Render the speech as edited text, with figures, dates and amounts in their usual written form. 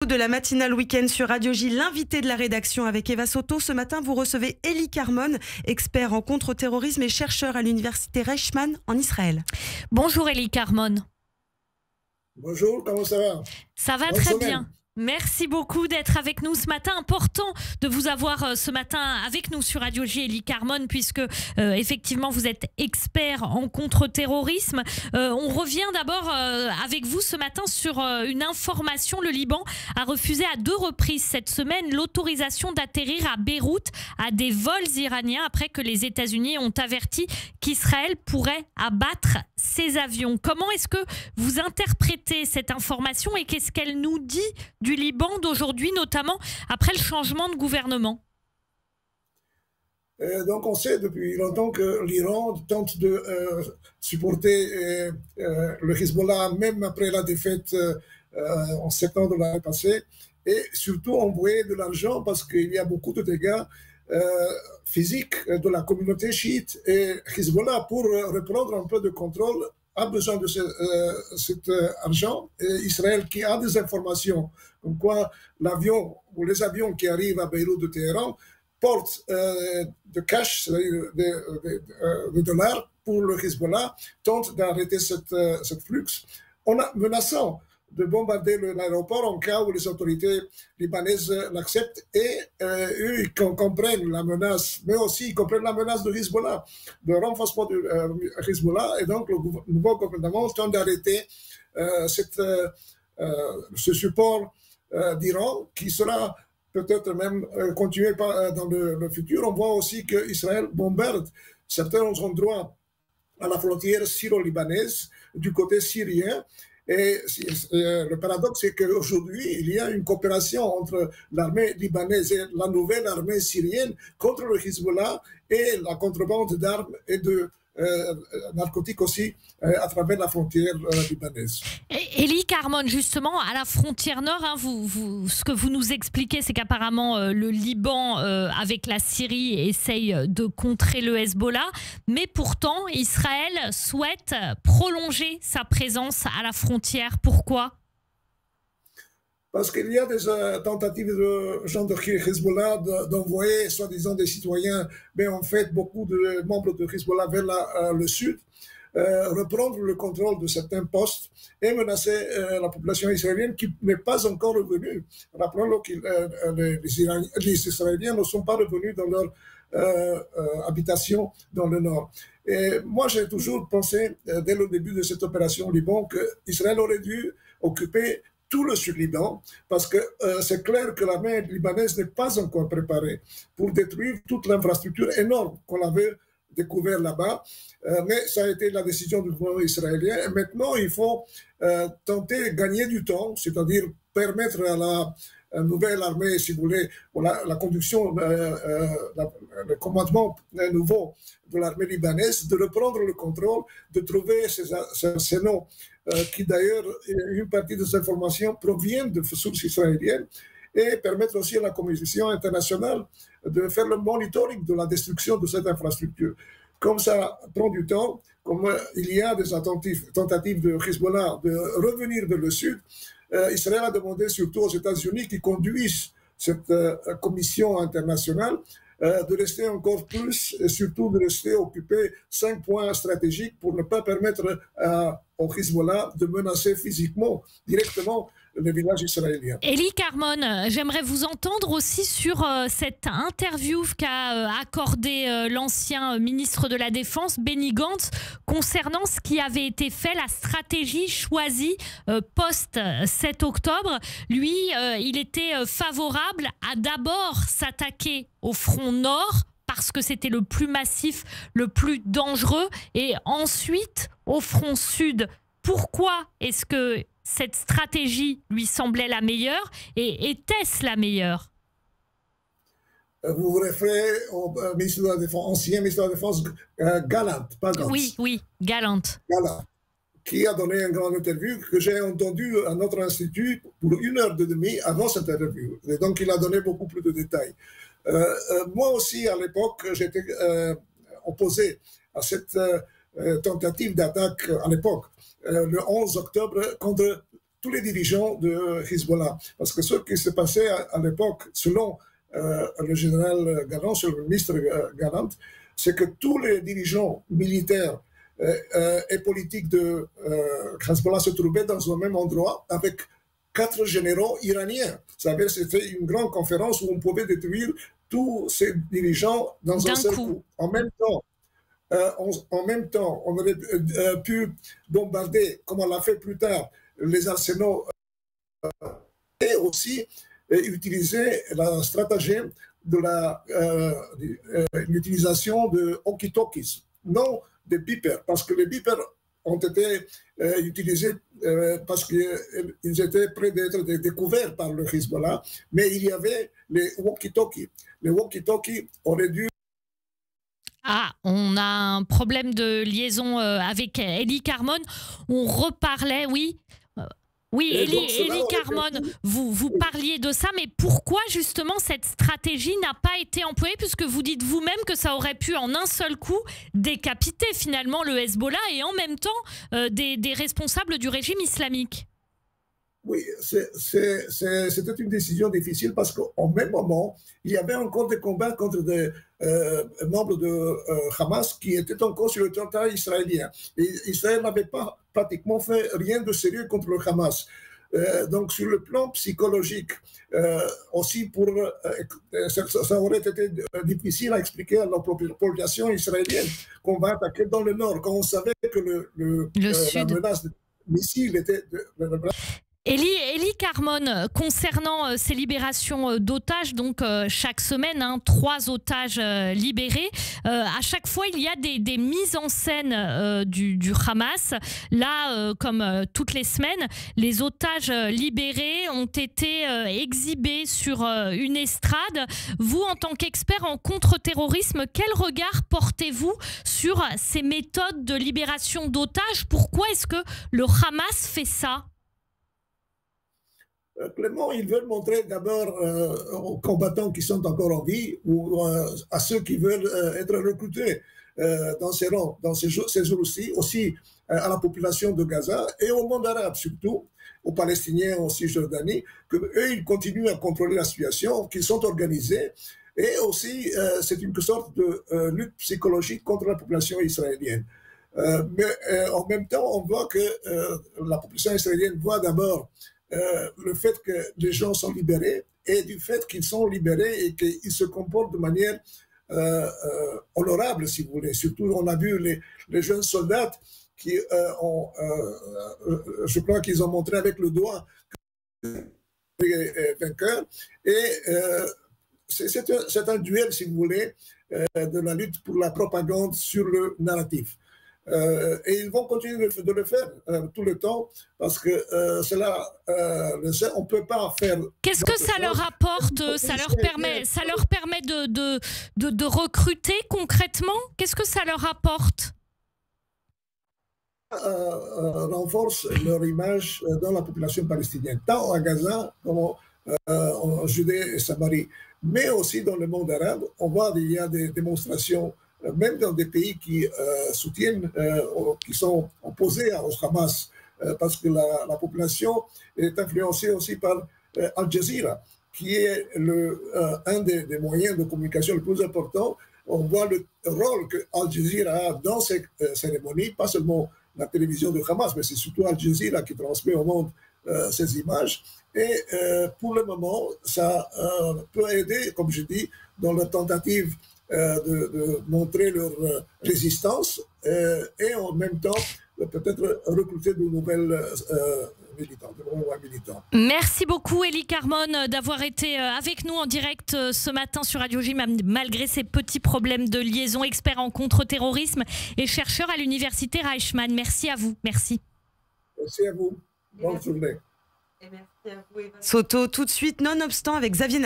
De la matinale week-end sur Radio J, l'invité de la rédaction avec Eva Soto. Ce matin, vous recevez Eli Carmon, expert en contre-terrorisme et chercheur à l'université Reichman en Israël. Bonjour Eli Carmon. Bonjour, comment ça va? Ça va très bien. Merci beaucoup d'être avec nous ce matin. Important de vous avoir ce matin avec nous sur Radio J, Eli Carmon, puisque effectivement vous êtes expert en contre-terrorisme. On revient d'abord avec vous ce matin sur une information. Le Liban a refusé à 2 reprises cette semaine l'autorisation d'atterrir à Beyrouth à des vols iraniens après que les États-Unis ont averti qu'Israël pourrait abattre ses avions. Comment est-ce que vous interprétez cette information et qu'est-ce qu'elle nous dit du Liban d'aujourd'hui, notamment après le changement de gouvernement? Donc on sait depuis longtemps que l'Iran tente de supporter le Hezbollah même après la défaite en septembre de l'année passée, et surtout envoyer de l'argent parce qu'il y a beaucoup de dégâts physiques de la communauté chiite, et Hezbollah, pour reprendre un peu de contrôle, a besoin de cet argent. Et Israël, qui a des informations comme quoi l'avion ou les avions qui arrivent à Beyrouth de Téhéran portent de cash, c'est-à-dire des dollars pour le Hezbollah, tente d'arrêter ce flux en menaçant de bombarder l'aéroport en cas où les autorités libanaises l'acceptent, et eux ils comprennent la menace, mais aussi ils comprennent la menace de Hezbollah, de renforcement de Hezbollah, et donc le nouveau gouvernement tente d'arrêter ce support d'Iran, qui sera peut-être même continué dans le futur. On voit aussi qu'Israël bombarde certains endroits à la frontière syro-libanaise du côté syrien. Et le paradoxe, c'est qu'aujourd'hui, il y a une coopération entre l'armée libanaise et la nouvelle armée syrienne contre le Hezbollah et la contrebande d'armes et de narcotiques aussi à travers la frontière libanaise. Eli Carmon, justement, à la frontière nord, ce que vous nous expliquez, c'est qu'apparemment le Liban, avec la Syrie, essaye de contrer le Hezbollah, mais pourtant Israël souhaite prolonger sa présence à la frontière. Pourquoi ? Parce qu'il y a des tentatives de gens de Hezbollah d'envoyer soi-disant des citoyens, mais en fait beaucoup de membres de Hezbollah vers le sud, reprendre le contrôle de certains postes et menacer la population israélienne qui n'est pas encore revenue. Rappelons que les Israéliens ne sont pas revenus dans leur habitation dans le nord. Et moi, j'ai toujours pensé, dès le début de cette opération au Liban, qu'Israël aurait dû occuper tout le sud-Liban, parce que c'est clair que l'armée libanaise n'est pas encore préparée pour détruire toute l'infrastructure énorme qu'on avait découvert là-bas, mais ça a été la décision du gouvernement israélien. Et maintenant, il faut tenter de gagner du temps, c'est-à-dire permettre à la nouvelle armée, si vous voulez, la conduction, le commandement nouveau de l'armée libanaise, de reprendre le contrôle, de trouver ces noms, qui d'ailleurs, une partie de ces informations proviennent de sources israéliennes, et permettre aussi à la commission internationale de faire le monitoring de la destruction de cette infrastructure. Comme ça prend du temps, comme il y a des tentatives de Hezbollah de revenir vers le sud, Israël a demandé surtout aux États-Unis qui conduisent cette commission internationale de rester encore plus, et surtout de rester occupé 5 points stratégiques pour ne pas permettre au Hezbollah de menacer physiquement, directement, le village israélien. Eli Carmon, j'aimerais vous entendre aussi sur cette interview qu'a accordée l'ancien ministre de la Défense, Benny Gantz, concernant ce qui avait été fait, la stratégie choisie post-7 octobre. Lui, il était favorable à d'abord s'attaquer au front nord, parce que c'était le plus massif, le plus dangereux, et ensuite au front sud. Pourquoi est-ce que cette stratégie lui semblait la meilleure, et était-ce la meilleure? Vous vous référez au ministre de la Défense, ancien ministre de la Défense, Gallant, pas Gantz. Oui, Gallant. Gallant, qui a donné une grande interview que j'ai entendue à notre institut pour 1h30 avant cette interview. Et donc, il a donné beaucoup plus de détails. Moi aussi, à l'époque, j'étais opposé à cette tentative d'attaque à l'époque, le 11 octobre, contre tous les dirigeants de Hezbollah. Parce que ce qui s'est passé à l'époque, selon le général Gallant, selon le ministre Gallant, c'est que tous les dirigeants militaires et politiques de Hezbollah se trouvaient dans un même endroit avec 4 généraux iraniens. C'était une grande conférence où on pouvait détruire tous ces dirigeants dans un seul coup. En même temps, on aurait pu bombarder, comme on l'a fait plus tard, les arsenaux et aussi utiliser la stratagème de l'utilisation de walkie-talkies, non des beepers, parce que les beepers ont été utilisés parce qu'ils étaient près d'être découverts par le Hezbollah, mais il y avait les walkie-talkies. Les walkie-talkies auraient dû... Ah, on a un problème de liaison avec Élie Carmon. On reparlait, oui. Oui, Élie Carmon, vous parliez de ça, mais pourquoi justement cette stratégie n'a pas été employée, puisque vous dites vous-même que ça aurait pu en un seul coup décapiter finalement le Hezbollah et en même temps des responsables du régime islamique? Oui, c'était une décision difficile parce qu'au même moment, il y avait encore des combats contre des membres de Hamas qui étaient encore sur le territoire israélien. Et Israël n'avait pas pratiquement fait rien de sérieux contre le Hamas. Donc, sur le plan psychologique, aussi ça aurait été difficile à expliquer à la population israélienne qu'on va attaquer dans le nord, quand on savait que la menace de missiles était... Élie Carmon, concernant ces libérations d'otages, donc chaque semaine, 3 otages libérés, à chaque fois il y a des mises en scène du Hamas. Là, comme toutes les semaines, les otages libérés ont été exhibés sur une estrade. Vous, en tant qu'expert en contre-terrorisme, quel regard portez-vous sur ces méthodes de libération d'otages? Pourquoi est-ce que le Hamas fait ça? Clément, ils veulent montrer d'abord aux combattants qui sont encore en vie ou à ceux qui veulent être recrutés dans ces rangs, dans ces jours-ci, aussi à la population de Gaza et au monde arabe surtout, aux Palestiniens, en Cisjordanie, qu'eux, ils continuent à contrôler la situation, qu'ils sont organisés. Et aussi, c'est une sorte de lutte psychologique contre la population israélienne. Mais en même temps, on voit que la population israélienne voit d'abord le fait que les gens sont libérés et du fait qu'ils sont libérés et qu'ils se comportent de manière honorable, si vous voulez. Surtout, on a vu les jeunes soldats qui je crois qu'ils ont montré avec le doigt les vainqueurs. Et c'est un duel, si vous voulez, de la lutte pour la propagande sur le narratif. Et ils vont continuer de le faire tout le temps parce que on ne peut pas faire... Qu'est-ce que ça leur apporte? Ça leur permet de recruter concrètement? Qu'est-ce que ça leur apporte? Renforce leur image dans la population palestinienne, tant à Gaza comme en Judée et Samarie, mais aussi dans le monde arabe. On voit qu'il y a des démonstrations même dans des pays qui soutiennent, qui sont opposés au Hamas, parce que la population est influencée aussi par Al Jazeera, qui est un des moyens de communication le plus important. On voit le rôle que Al Jazeera a dans ces cérémonies, pas seulement la télévision de Hamas, mais c'est surtout Al Jazeera qui transmet au monde ces images. Et pour le moment, ça peut aider, comme je dis, dans la tentative de montrer leur résistance et en même temps peut-être recruter de nouvelles militants. Merci beaucoup Élie Carmon d'avoir été avec nous en direct ce matin sur Radio J malgré ces petits problèmes de liaison, expert en contre-terrorisme et chercheur à l'université Reichmann. Merci à vous. Merci. Merci à vous. Bonne journée. Et merci à vous Eva Soto. Tout de suite, Nonobstant avec Xavier Nat.